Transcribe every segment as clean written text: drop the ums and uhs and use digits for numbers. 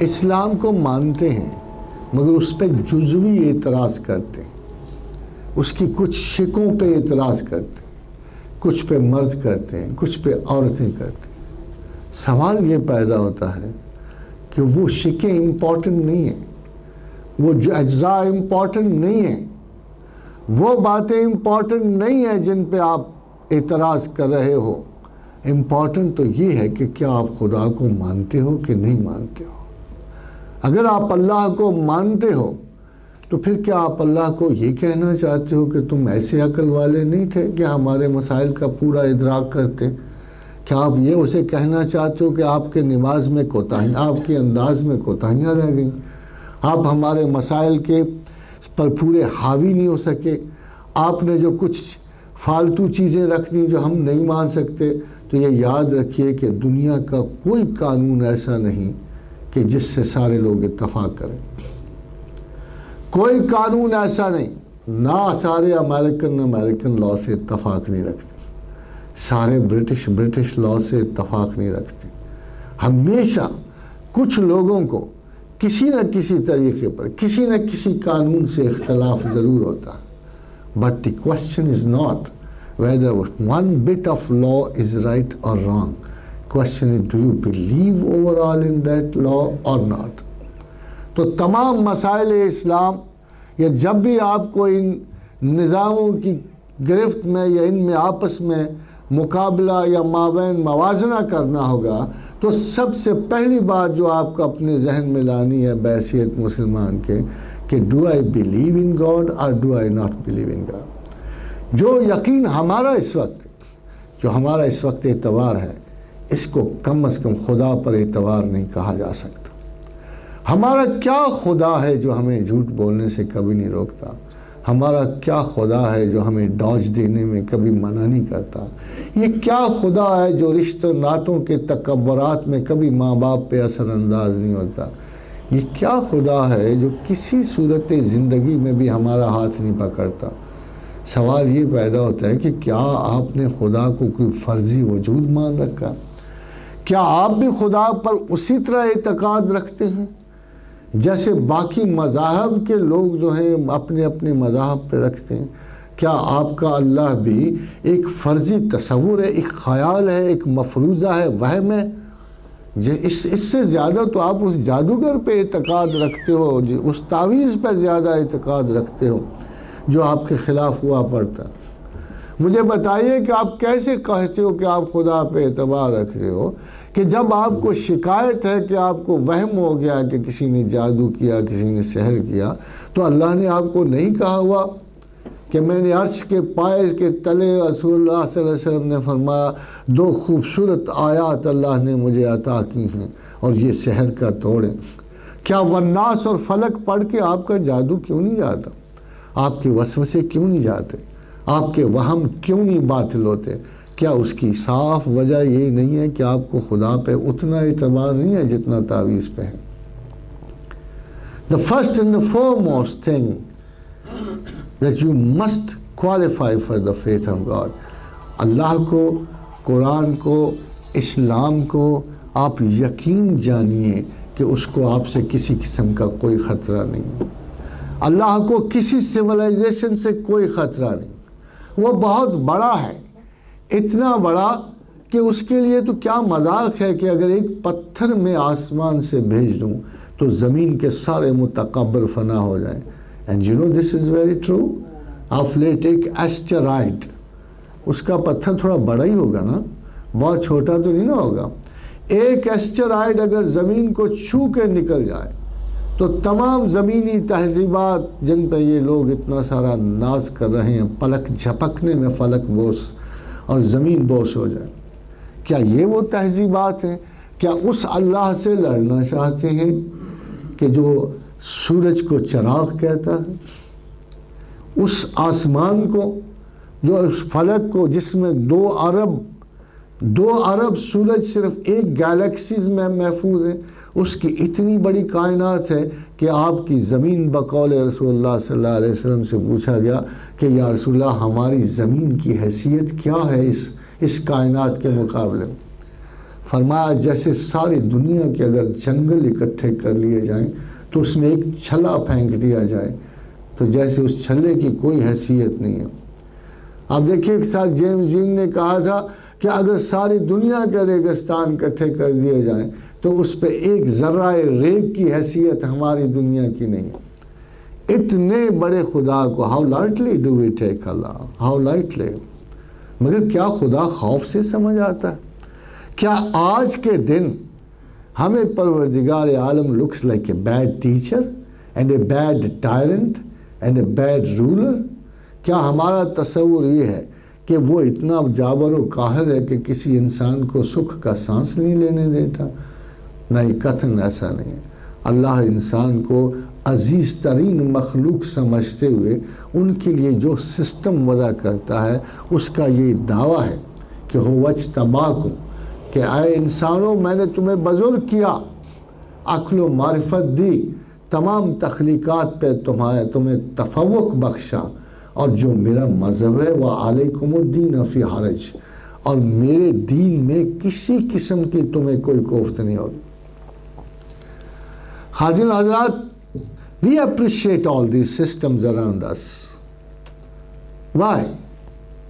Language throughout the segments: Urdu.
اسلام کو مانتے ہیں مگر اس پہ جزوی اعتراض کرتے ہیں، اس کی کچھ شکوں پہ اعتراض کرتے ہیں، کچھ پہ مرد کرتے ہیں، کچھ پہ عورتیں کرتے ہیں۔ سوال یہ پیدا ہوتا ہے کہ وہ شکیں امپورٹنٹ نہیں ہیں، وہ جو اجزاء امپورٹنٹ نہیں ہیں، وہ باتیں امپورٹنٹ نہیں ہیں جن پہ آپ اعتراض کر رہے ہو۔ امپورٹنٹ تو یہ ہے کہ کیا آپ خدا کو مانتے ہو کہ نہیں مانتے ہو۔ اگر آپ اللہ کو مانتے ہو تو پھر کیا آپ اللہ کو یہ کہنا چاہتے ہو کہ تم ایسے عقل والے نہیں تھے کہ ہمارے مسائل کا پورا ادراک کرتے؟ کیا آپ یہ اسے کہنا چاہتے ہو کہ آپ کے نماز میں کوتاہیاں، آپ کے انداز میں کوتاہیاں رہ گئیں، آپ ہمارے مسائل کے پر پورے حاوی نہیں ہو سکے، آپ نے جو کچھ فالتو چیزیں رکھ دیں جو ہم نہیں مان سکتے؟ تو یہ یاد رکھیے کہ دنیا کا کوئی قانون ایسا نہیں کہ جس سے سارے لوگ اتفاق کریں۔ کوئی قانون ایسا نہیں، نہ سارے امریکن لاء سے اتفاق نہیں رکھتے، سارے برٹش لاء سے اتفاق نہیں رکھتے۔ ہمیشہ کچھ لوگوں کو کسی نہ کسی طریقے پر کسی نہ کسی قانون سے اختلاف ضرور ہوتا ہے۔ But the question is not whether one bit of law is right or wrong. Question is, do you believe overall in that law or not? تو تمام مسائل اسلام یا جب بھی آپ کو ان نظاموں کی گرفت میں یا ان میں آپس میں مقابلہ یا مابین موازنہ کرنا ہوگا تو سب سے پہلی بات جو آپ کو اپنے ذہن میں لانی ہے بحیثیت مسلمان کے کہ do I believe in God اور do I not believe in God. جو یقین ہمارا اس وقت اعتبار ہے، اس کو کم از کم خدا پر اعتبار نہیں کہا جا سکتا۔ ہمارا کیا خدا ہے جو ہمیں جھوٹ بولنے سے کبھی نہیں روکتا؟ ہمارا کیا خدا ہے جو ہمیں ڈاج دینے میں کبھی منع نہیں کرتا؟ یہ کیا خدا ہے جو رشتہ ناتوں کے تکبرات میں کبھی ماں باپ پہ اثر انداز نہیں ہوتا؟ یہ کیا خدا ہے جو کسی صورت زندگی میں بھی ہمارا ہاتھ نہیں پکڑتا؟ سوال یہ پیدا ہوتا ہے کہ کیا آپ نے خدا کو کوئی فرضی وجود مان رکھا؟ کیا آپ بھی خدا پر اسی طرح اعتقاد رکھتے ہیں جیسے باقی مذاہب کے لوگ جو ہیں اپنے اپنے مذاہب پہ رکھتے ہیں؟ کیا آپ کا اللہ بھی ایک فرضی تصور ہے، ایک خیال ہے، ایک مفروضہ ہے، وہم ہے؟ اس سے زیادہ تو آپ اس جادوگر پہ اعتقاد رکھتے ہو، اس تعویذ پہ زیادہ اعتقاد رکھتے ہو جو آپ کے خلاف ہوا پڑتا۔ مجھے بتائیے کہ آپ کیسے کہتے ہو کہ آپ خدا پہ اعتبار رکھتے ہو کہ جب آپ کو شکایت ہے کہ آپ کو وہم ہو گیا کہ کسی نے جادو کیا، کسی نے سحر کیا، تو اللہ نے آپ کو نہیں کہا ہوا کہ میں نے عرش کے پائے کے تلے رسول اللہ صلی اللہ علیہ وسلم نے فرمایا 2 خوبصورت آیات اللہ نے مجھے عطا کی ہیں اور یہ سحر کا توڑیں؟ کیا والناس اور فلک پڑھ کے آپ کا جادو کیوں نہیں جاتا؟ آپ کے وسوسے کیوں نہیں جاتے؟ آپ کے وہم کیوں نہیں باطل ہوتے؟ کیا اس کی صاف وجہ یہ نہیں ہے کہ آپ کو خدا پہ اتنا اعتبار نہیں ہے جتنا تعویذ پہ ہے؟ The first and the foremost thing that you must qualify for the faith of God. اللہ کو، قرآن کو، اسلام کو آپ یقین جانیے کہ اس کو آپ سے کسی قسم کا کوئی خطرہ نہیں ہے۔ اللہ کو کسی سویلائزیشن سے کوئی خطرہ نہیں، وہ بہت بڑا ہے، اتنا بڑا کہ اس کے لیے تو کیا مذاق ہے کہ اگر ایک پتھر میں آسمان سے بھیج دوں تو زمین کے سارے متکبر فنا ہو جائیں۔ And you know this is very true. آپ لے ایک ایسٹرائڈ، اس کا پتھر تھوڑا بڑا ہی ہوگا نا، بہت چھوٹا تو نہیں نا ہوگا۔ ایک ایسٹرائڈ اگر زمین کو چھو کے نکل جائے تو تمام زمینی تہذیبات جن پہ یہ لوگ اتنا سارا ناز کر رہے ہیں، پلک جھپکنے میں فلک بوس اور زمین بوس ہو جائے۔ کیا یہ وہ تہذیبات ہیں؟ کیا اس اللہ سے لڑنا چاہتے ہیں کہ جو سورج کو چراغ کہتا ہے، اس آسمان کو، جو اس فلک کو جس میں 2 ارب سورج صرف ایک گیلیکسیز میں محفوظ ہیں، اس کی اتنی بڑی کائنات ہے کہ آپ کی زمین بقول رسول اللہ صلی اللہ علیہ وسلم سے پوچھا گیا کہ یا رسول اللہ ہماری زمین کی حیثیت کیا ہے اس کائنات کے مقابلے میں؟ فرمایا جیسے ساری دنیا کے اگر جنگل اکٹھے کر لیے جائیں تو اس میں ایک چھلا پھینک دیا جائے تو جیسے اس چھلے کی کوئی حیثیت نہیں ہے. آپ دیکھیے ایک ساتھ جیمز ڈین نے کہا تھا کہ اگر ساری دنیا کے ریگستان اکٹھے کر دیے جائیں تو اس پہ ایک ذرہ ریگ کی حیثیت ہماری دنیا کی نہیں ہے. اتنے بڑے خدا کو how lightly do we take Allah, how lightly. مگر کیا خدا خوف سے سمجھ آتا ہے؟ کیا آج کے دن ہمیں پروردگار عالم looks like a bad teacher and a bad tyrant and a bad ruler؟ کیا ہمارا تصور یہ ہے کہ وہ اتنا جابر و قاہر ہے کہ کسی انسان کو سکھ کا سانس نہیں لینے دیتا؟ نہیں، قطعاً ایسا نہیں ہے. اللہ انسان کو عزیز ترین مخلوق سمجھتے ہوئے ان کے لیے جو سسٹم وضع کرتا ہے اس کا یہ دعویٰ ہے کہ ہو وجتباکم، کہ اے انسانوں میں نے تمہیں بزرگ کیا، عقل و معرفت دی، تمام تخلیقات پہ تمہیں تفوق بخشا، اور جو میرا مذہب ہے وہ علیکم الدین فی حرج، اور میرے دین میں کسی قسم کی تمہیں کوئی کوفت نہیں ہوگی. خادم حضرات، we appreciate all these systems around us. Why?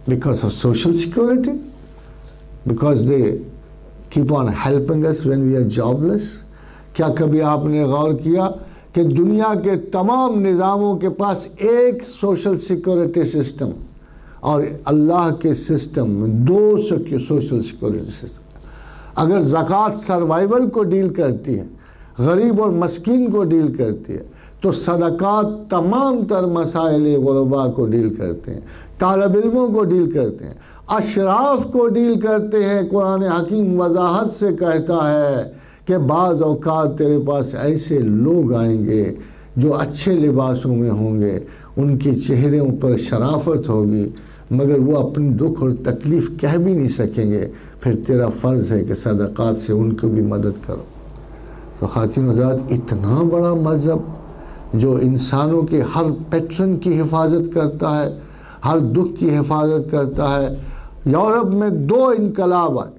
Because of social security? Because they keep on helping us when we are jobless? کیا کبھی آپ نے غور کیا کہ دنیا کے تمام نظاموں کے پاس ایک سوشل سیکورٹی سسٹم اور اللہ کے سسٹم میں دو سوشل سیکورٹی سسٹم. اگر زکوٰۃ سروائیول کو ڈیل کرتی ہے، غریب اور مسکین کو ڈیل کرتی ہے، تو صدقات تمام تر مسائل غربا کو ڈیل کرتے ہیں، طالب علموں کو ڈیل کرتے ہیں، اشراف کو ڈیل کرتے ہیں. قرآن حکیم وضاحت سے کہتا ہے کہ بعض اوقات تیرے پاس ایسے لوگ آئیں گے جو اچھے لباسوں میں ہوں گے، ان کے چہروں پر شرافت ہوگی، مگر وہ اپنی دکھ اور تکلیف کہہ بھی نہیں سکیں گے. پھر تیرا فرض ہے کہ صدقات سے ان کو بھی مدد کرو. تو خواتین حضرات، اتنا بڑا مذہب جو انسانوں کے ہر پیٹرن کی حفاظت کرتا ہے، ہر دکھ کی حفاظت کرتا ہے. یورپ میں 2 انقلاب آئے.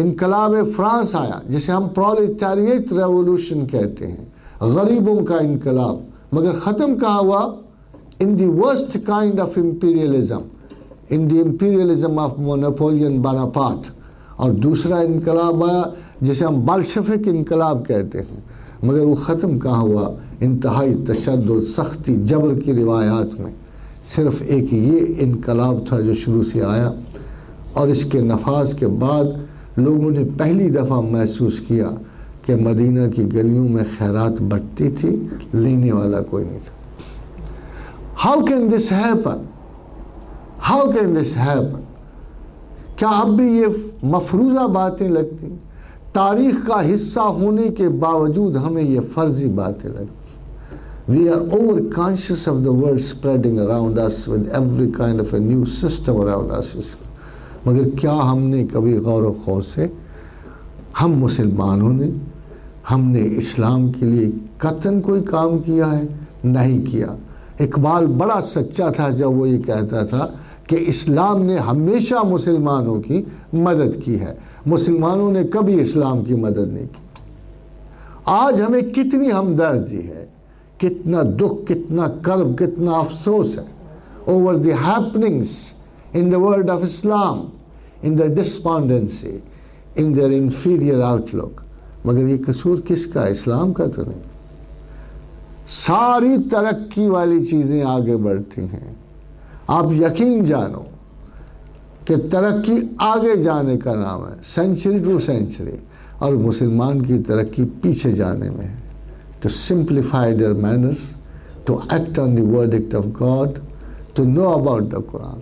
انقلاب فرانس آیا جسے ہم پرولیٹیریٹ ریولوشن کہتے ہیں، غریبوں کا انقلاب، مگر ختم کہاں ہوا؟ in the worst kind of imperialism, in the imperialism of Napoleon Bonaparte. اور دوسرا انقلاب آیا جسے ہم بلشفک انقلاب کہتے ہیں، مگر وہ ختم کہاں ہوا؟ انتہائی تشدد، سختی، جبر کی روایات میں. صرف ایک یہ انقلاب تھا جو شروع سے آیا، اور اس کے نفاذ کے بعد لوگوں نے پہلی دفعہ محسوس کیا کہ مدینہ کی گلیوں میں خیرات بٹتی تھی، لینے والا کوئی نہیں تھا. How can this happen? How can this happen? کیا اب بھی یہ مفروضہ باتیں لگتی؟ تاریخ کا حصہ ہونے کے باوجود ہمیں یہ فرضی باتیں لگتی. We are over conscious of the world spreading around us with every kind of a new system around us. مگر کیا ہم نے کبھی غور و خوض سے، ہم مسلمانوں نے، ہم نے اسلام کے لیے قطعاً کوئی کام کیا ہے؟ نہیں کیا. اقبال بڑا سچا تھا جب وہ یہ کہتا تھا کہ اسلام نے ہمیشہ مسلمانوں کی مدد کی ہے، مسلمانوں نے کبھی اسلام کی مدد نہیں کی. آج ہمیں کتنی ہمدردی ہے، کتنا دکھ، کتنا کرب، کتنا افسوس ہے over the happenings in the world of Islam, in their despondency, in their inferior outlook. مگر یہ قصور کس کا؟ اسلام کا تو نہیں. ساری ترقی والی چیزیں آگے بڑھتی ہیں. آپ یقین جانو کہ ترقی آگے جانے کا نام ہے، سینچری ٹو سینچری، اور مسلمان کی ترقی پیچھے جانے میں ہے. To simplify their manners, to act on the verdict of God, to know about the Quran.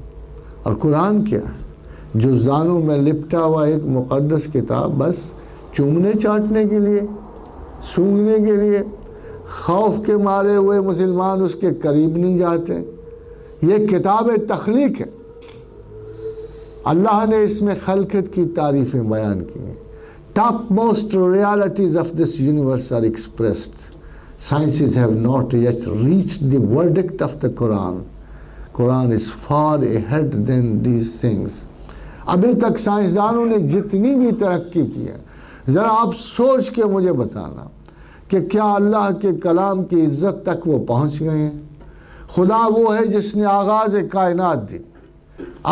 اور قرآن کیا ہے؟ جزدانوں میں لپٹا ہوا ایک مقدس کتاب، بس چومنے چاٹنے کے لیے، سونگنے کے لیے. خوف کے مارے ہوئے مسلمان اس کے قریب نہیں جاتے. یہ کتاب تخلیق ہے. اللہ نے اس میں خلقت کی تعریفیں بیان کی ہیں. Topmost realities of this universe are expressed. Sciences have not yet reached the verdict of the Quran. Quran is far ahead than these things. ابھی تک سائنسدانوں نے جتنی بھی ترقی کی ہے، ذرا آپ سوچ کے مجھے بتانا کہ کیا اللہ کے کلام کی عزت تک وہ پہنچ گئے ہیں؟ خدا وہ ہے جس نے آغاز کائنات دی.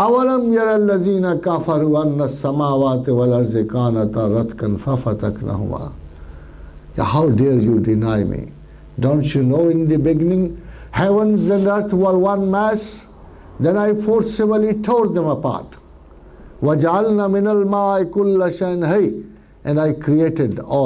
اولم یر الذین کفروا ان السماوات والارض کانتا رتقا ففتقناہما. How dare you deny me? Don't you know in the beginning heavens and earth were one mass? Then I forcibly tore them apart. وَجَعَلْنَا مِنَ الْمَاءِ كُلَّ شَيْءٍ حَيٍّ, and I created all.